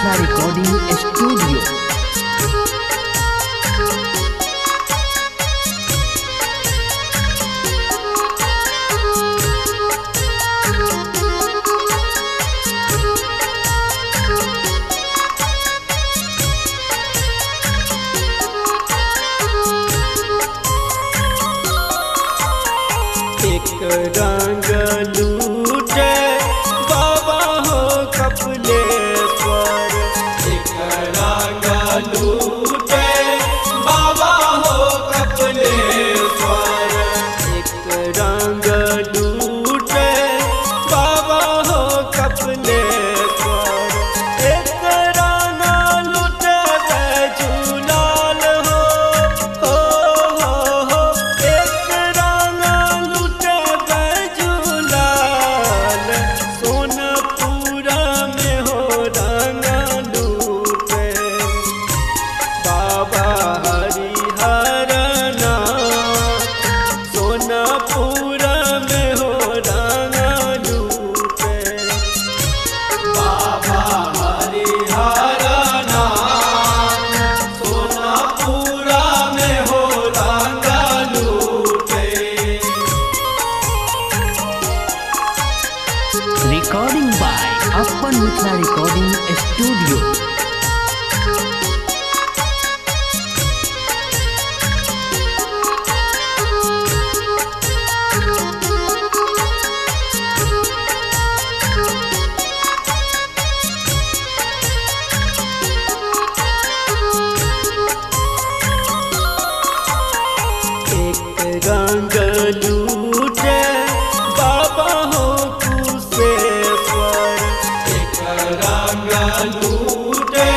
Mithila recording studio. एक रंग लूटे बाबा हो कपिलेश्वर, एक रंग लूटे बाबा हो कपिलेश्वर, एक रंग लूटे बाबा हो कपिलेश्वर, एक रंग लूटे झूलाल हो एक रंग लूटे झूलाल, सोनपुरा में हो रंग लूटे बाबा हरिहर नाथ, सोनपुरा में हो रंग लूटे बाबा हरिहर नाथ, सोनपुरा में हो रंग लूटे। रिकॉर्डिंग बाय अपन मिथिला रिकॉर्डिंग स्टूडियो। एक रंग लूटे बाबा हो कुशेश्वर, एक रंग लूटे